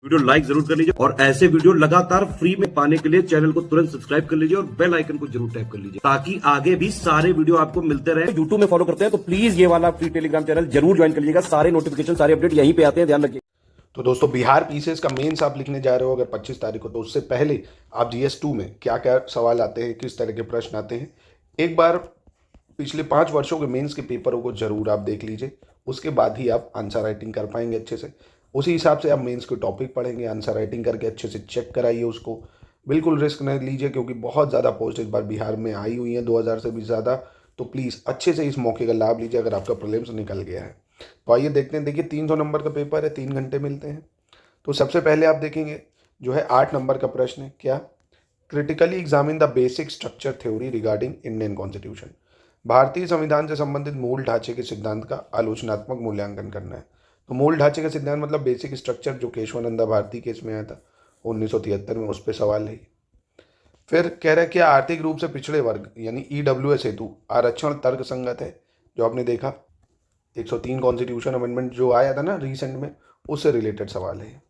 Video like जरूर कर लीजिए और ऐसे वीडियो लगातार फ्री में पाने के लिए चैनल को तुरंत सब्सक्राइब कर लीजिए और बेल आइकन को जरूर टैप कर लीजिए ताकि आगे भी सारे वीडियो आपको मिलते रहे। यूट्यूब में फॉलो करते हैं तो प्लीज ये वाला फ्री टेलीग्राम चैनल जरूर ज्वाइन कर लीजिएगा। सारे नोटिफिकेशन सारे अपडेट यहीं पे आते हैं, ध्यान रखिए। तो दोस्तों, बिहार पीसीएस का मेंस आप लिखने जा रहे हो अगर 25 तारीख को, तो उससे पहले आप जीएस2 में क्या क्या सवाल आते हैं, किस तरह के प्रश्न आते हैं, एक बार पिछले 5 वर्षों के मेंस के पेपरों को जरूर आप देख लीजिए। उसके बाद ही आप आंसर राइटिंग कर पाएंगे अच्छे से। उसी हिसाब से आप मेंस के टॉपिक पढ़ेंगे, आंसर राइटिंग करके अच्छे से चेक कराइए उसको। बिल्कुल रिस्क नहीं लीजिए क्योंकि बहुत ज़्यादा पोस्ट इस बार बिहार में आई हुई हैं, 2000 से भी ज़्यादा। तो प्लीज़ अच्छे से इस मौके का लाभ लीजिए अगर आपका प्रीलिम्स निकल गया है। तो आइए देखते हैं। देखिए, 300 नंबर का पेपर है, 3 घंटे मिलते हैं। तो सबसे पहले आप देखेंगे जो है 8 नंबर का प्रश्न है, क्या critically examine the basic structure theory regarding Indian constitution. भारतीय संविधान से संबंधित मूल ढांचे के सिद्धांत का आलोचनात्मक मूल्यांकन करना है। तो मूल ढांचे का सिद्धांत मतलब बेसिक स्ट्रक्चर, जो केशवानंदा भारती केस में आया था 1973 में, उस पर सवाल है। फिर कह रहा है क्या आर्थिक रूप से पिछड़े वर्ग यानी ईडब्ल्यूएस हेतु आरक्षण तर्क संगत है। जो आपने देखा 103 कॉन्स्टिट्यूशन अमेंडमेंट जो आया था ना रिसेंट में, उससे रिलेटेड सवाल है।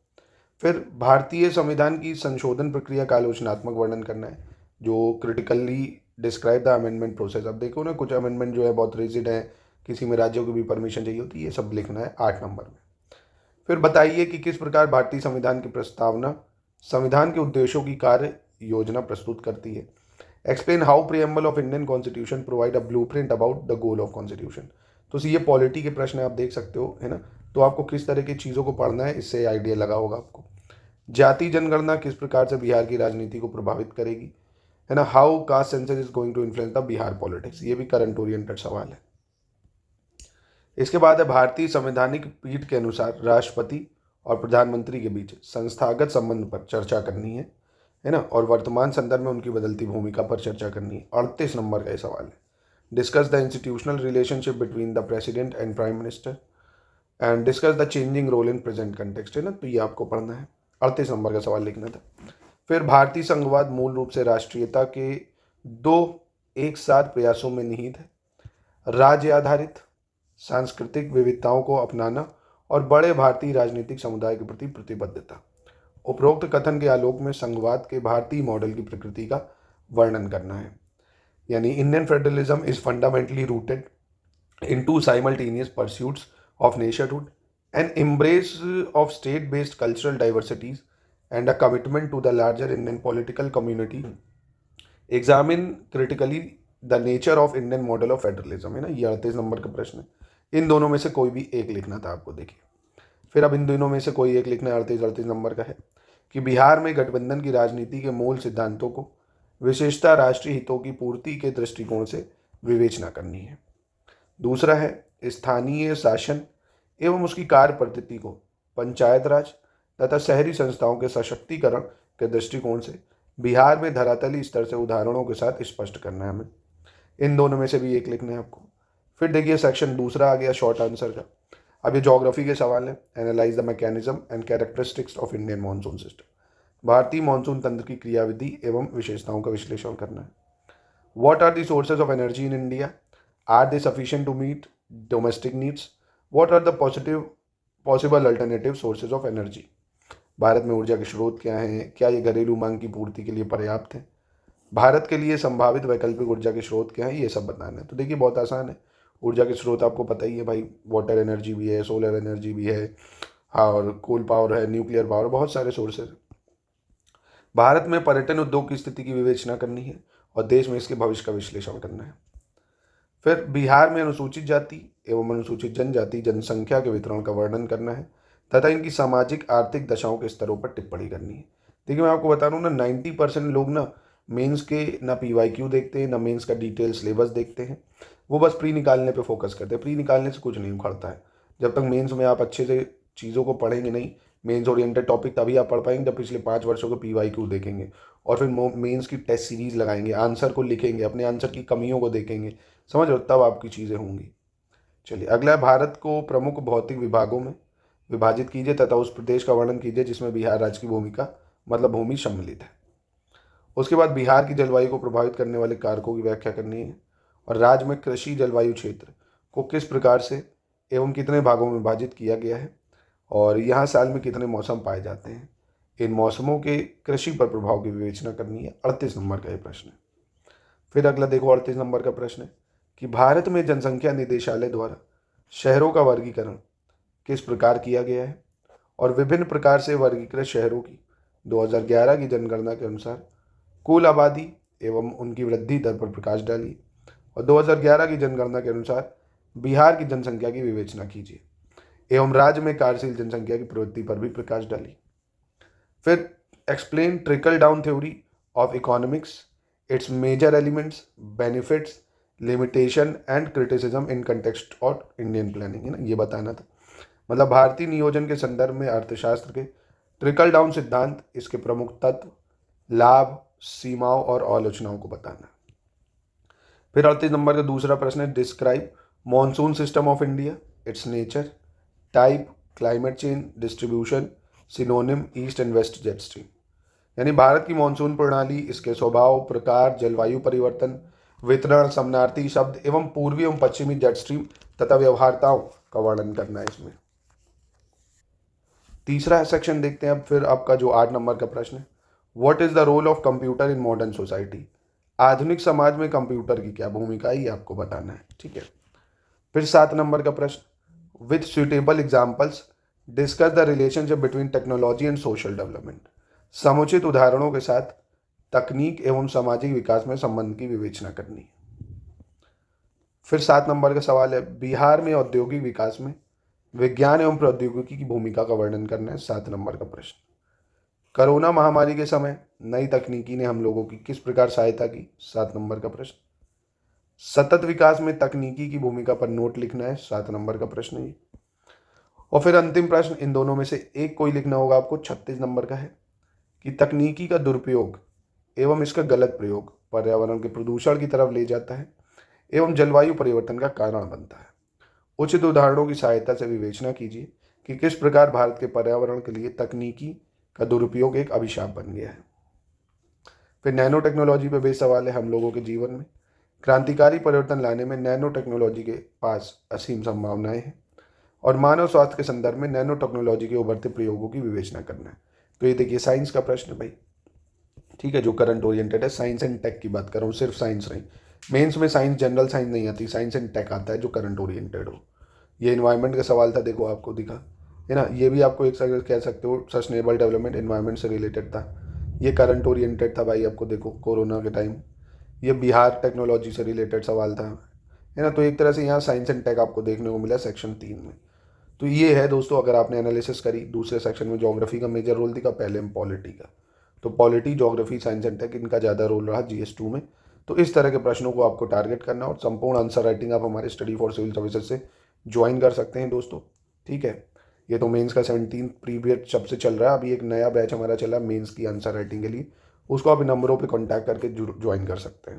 फिर भारतीय संविधान की संशोधन प्रक्रिया का आलोचनात्मक वर्णन करना है, जो critically describe the amendment process. अब देखो ना, कुछ अमेंडमेंट जो है बहुत रिजिड है, किसी में राज्यों की भी परमिशन चाहिए होती है, ये सब लिखना है 8 नंबर में। फिर बताइए कि किस प्रकार भारतीय संविधान की प्रस्तावना संविधान के उद्देश्यों की कार्य योजना प्रस्तुत करती है। Explain how preamble of Indian constitution provide a blueprint about the goal of constitution. तो ये पॉलिटी के प्रश्न आप देख सकते हो, है ना। तो आपको किस तरह की चीज़ों को पढ़ना है, इससे आइडिया लगा होगा आपको। जाति जनगणना किस प्रकार से बिहार की राजनीति को प्रभावित करेगी, है ना। How caste census is going to influence the Bihar politics, ये भी करंट ओरिएंटेड सवाल है। इसके बाद है भारतीय संवैधानिक पीठ के अनुसार राष्ट्रपति और प्रधानमंत्री के बीच संस्थागत संबंध पर चर्चा करनी है ना, और वर्तमान संदर्भ में उनकी बदलती भूमिका पर चर्चा करनी है। 38 नंबर का ये सवाल है। Discuss the institutional relationship between the president and prime minister and discuss the changing role in present context, है ना। तो ये आपको पढ़ना है, 38 नंबर का सवाल लिखना था। फिर भारतीय संघवाद मूल रूप से राष्ट्रीयता के 2 एक साथ प्रयासों में निहित है। राज्य आधारित सांस्कृतिक विविधताओं को अपनाना और बड़े भारतीय राजनीतिक समुदाय के प्रति प्रतिबद्धता। उपरोक्त कथन के आलोक में संघवाद के भारतीय मॉडल की प्रकृति का वर्णन करना है। यानी Indian federalism is fundamentally rooted in two simultaneous pursuits of nationhood, an embrace of state-based cultural diversities, and a commitment to the larger Indian political community. Examine critically the nature of Indian model of federalism, है ना। ये 38 number का प्रश्न है। इन दोनों में से कोई भी एक लिखना था आपको। देखिए, फिर अब इन दोनों में से कोई एक लिखना है। 38 नंबर का है कि बिहार में गठबंधन की राजनीति के मूल सिद्धांतों को विशेषता राष्ट्रीय हितों की पूर्ति के दृष्टिकोण से विवेचना करनी है। दूसरा है स्थानीय शासन एवं उसकी कार्य पद्धति को पंचायत राज तथा शहरी संस्थाओं के सशक्तिकरण के दृष्टिकोण से बिहार में धरातली स्तर से उदाहरणों के साथ स्पष्ट करना है हमें। इन दोनों में से भी एक लिखना है आपको। फिर देखिए सेक्शन दूसरा आ गया शॉर्ट आंसर का। अब ये ज्योग्राफी के सवाल है। Analyse the mechanism and characteristics of Indian monsoon system. भारतीय मानसून तंत्र की क्रियाविधि एवं विशेषताओं का विश्लेषण करना है। What are the sources of energy in India, are they sufficient to meet domestic needs, what are the possible alternative sources of energy. Bharat में ऊर्जा के स्रोत क्या हैं, क्या ये घरेलू मांग की पूर्ति के लिए पर्याप्त है, भारत के लिए संभावित वैकल्पिक ऊर्जा के स्रोत क्या हैं, ये सब बताना है। तो देखिए बहुत आसान है। ऊर्जा के स्रोत आपको पता ही है भाई, वाटर एनर्जी भी है, सोलर एनर्जी भी है, और कोल पावर है, न्यूक्लियर पावर, बहुत सारे सोर्सेज। भारत में पर्यटन उद्योग की स्थिति की विवेचना करनी है और देश में इसके भविष्य का विश्लेषण करना है। फिर बिहार में अनुसूचित जाति एवं अनुसूचित जनजाति जनसंख्या के वितरण का वर्णन करना है तथा इनकी सामाजिक आर्थिक दशाओं के स्तरों पर टिप्पणी करनी है। देखिए मैं आपको बता रहा हूँ ना, 90% लोग ना मेंस के ना PYQ देखते हैं, ना मेंस का डिटेल सिलेबस देखते हैं। वो बस प्री निकालने पे फोकस करते हैं। प्री निकालने से कुछ नहीं उखड़ता है। जब तक मेंस में आप अच्छे से चीज़ों को पढ़ेंगे नहीं, मेंस ओरिएंटेड टॉपिक तभी आप पढ़ पाएंगे जब पिछले 5 वर्षों के PYQ देखेंगे और फिर मेंस की टेस्ट सीरीज लगाएंगे, आंसर को लिखेंगे, अपने आंसर की कमियों को देखेंगे, समझ लो, तब आपकी चीज़ें होंगी। चलिए अगला है, भारत को प्रमुख भौतिक विभागों में विभाजित कीजिए तथा उस प्रदेश का वर्णन कीजिए जिसमें बिहार राज्य की भूमिका मतलब भूमि सम्मिलित है। उसके बाद बिहार की जलवायु को प्रभावित करने वाले कारकों की व्याख्या करनी है और राज्य में कृषि जलवायु क्षेत्र को किस प्रकार से एवं कितने भागों में विभाजित किया गया है और यहाँ साल में कितने मौसम पाए जाते हैं, इन मौसमों के कृषि पर प्रभाव की विवेचना करनी है। 38 नंबर का ये प्रश्न है। फिर अगला देखो 38 नंबर का प्रश्न है कि भारत में जनसंख्या निदेशालय द्वारा शहरों का वर्गीकरण किस प्रकार किया गया है, और विभिन्न प्रकार से वर्गीकृत शहरों की 2011 की जनगणना के अनुसार कुल आबादी एवं उनकी वृद्धि दर पर प्रकाश डालिए, और 2011 की जनगणना के अनुसार बिहार की जनसंख्या की विवेचना कीजिए एवं राज्य में कार्यशील जनसंख्या की प्रवृत्ति पर भी प्रकाश डालिए। फिर explain trickle down theory of economics, its major elements, benefits, limitation and criticism in context of Indian planning, है ना, ये बताना था। मतलब भारतीय नियोजन के संदर्भ में अर्थशास्त्र के ट्रिकल डाउन सिद्धांत, इसके प्रमुख तत्व, लाभ, सीमाओं और आलोचनाओं को बताना। फिर 38 नंबर का दूसरा प्रश्न है describe monsoon system of India, its nature, type, climate change, distribution, synonym, east and west jet stream. यानी भारत की मॉनसून प्रणाली, इसके स्वभाव, प्रकार, जलवायु परिवर्तन, वितरण, समनार्थी शब्द एवं पूर्वी एवं पश्चिमी जेट स्ट्रीम तथा व्यवहारताओं का वर्णन करना है इसमें। तीसरा सेक्शन देखते हैं अब फिर आपका जो 8 नंबर का प्रश्न है, what is the role of computer in modern society, आधुनिक समाज में कंप्यूटर की क्या भूमिका है, ये आपको बताना है। ठीक है। फिर 7 नंबर का प्रश्न, with suitable examples discuss the relationship between technology and social development, समुचित उदाहरणों के साथ तकनीक एवं सामाजिक विकास में संबंध की विवेचना करनी है। फिर 7 नंबर का सवाल है, बिहार में औद्योगिक विकास में विज्ञान एवं प्रौद्योगिकी की भूमिका का वर्णन करना है। 7 नंबर का प्रश्न, कोरोना महामारी के समय नई तकनीकी ने हम लोगों की किस प्रकार सहायता की। 7 नंबर का प्रश्न, सतत विकास में तकनीकी की भूमिका पर नोट लिखना है। 7 नंबर का प्रश्न है ये। और फिर अंतिम प्रश्न, इन दोनों में से एक कोई लिखना होगा आपको। 36 नंबर का है कि तकनीकी का दुरुपयोग एवं इसका गलत प्रयोग पर्यावरण के प्रदूषण की तरफ ले जाता है एवं जलवायु परिवर्तन का कारण बनता है। उचित उदाहरणों की सहायता से विवेचना कीजिए कि किस प्रकार भारत के पर्यावरण के लिए तकनीकी का दुरुपयोग एक अभिशाप बन गया है। फिर नैनो टेक्नोलॉजी पर बेस सवाल है, हम लोगों के जीवन में क्रांतिकारी परिवर्तन लाने में नैनो टेक्नोलॉजी के पास असीम संभावनाएं हैं और मानव स्वास्थ्य के संदर्भ में नैनो टेक्नोलॉजी के उभरते प्रयोगों की विवेचना करना है। तो ये देखिए साइंस का प्रश्न है भाई, ठीक है, जो करंट ओरिएंटेड है, साइंस एंड टेक की बात कर रहा हूँ, सिर्फ साइंस नहीं। मेंस में साइंस, जनरल साइंस नहीं आती, साइंस एंड टेक आता है जो करंट ओरिएंटेड हो। ये इन्वायरमेंट का सवाल था, देखो आपको दिखा है ना, ये भी आपको एक कह सकते हो सस्टेनेबल डेवलपमेंट इन्वायरमेंट से रिलेटेड था। ये करंट ओरिएंटेड था भाई, आपको देखो कोरोना के टाइम। ये बिहार टेक्नोलॉजी से रिलेटेड सवाल था, है ना। तो एक तरह से यहाँ साइंस एंड टेक आपको देखने को मिला सेक्शन 3 में। तो ये है दोस्तों, अगर आपने एनालिसिस करी, दूसरे सेक्शन में ज्योग्राफी का मेजर रोल दिखा, पहले में पॉलिटी का। तो polity, geography, science and tech, इनका ज़्यादा रोल रहा GS2 में। तो इस तरह के प्रश्नों को आपको टारगेट करना, और संपूर्ण आंसर राइटिंग आप हमारे स्टडी फॉर सिविल सर्विसेज से ज्वाइन कर सकते हैं दोस्तों। ठीक है, ये तो मेंस का 17 प्रीवियस जब से चल रहा है, अभी एक नया बैच हमारा चला मेंस की आंसर राइटिंग के लिए, उसको आप इन नंबरों पे कांटेक्ट करके ज्वाइन कर सकते हैं।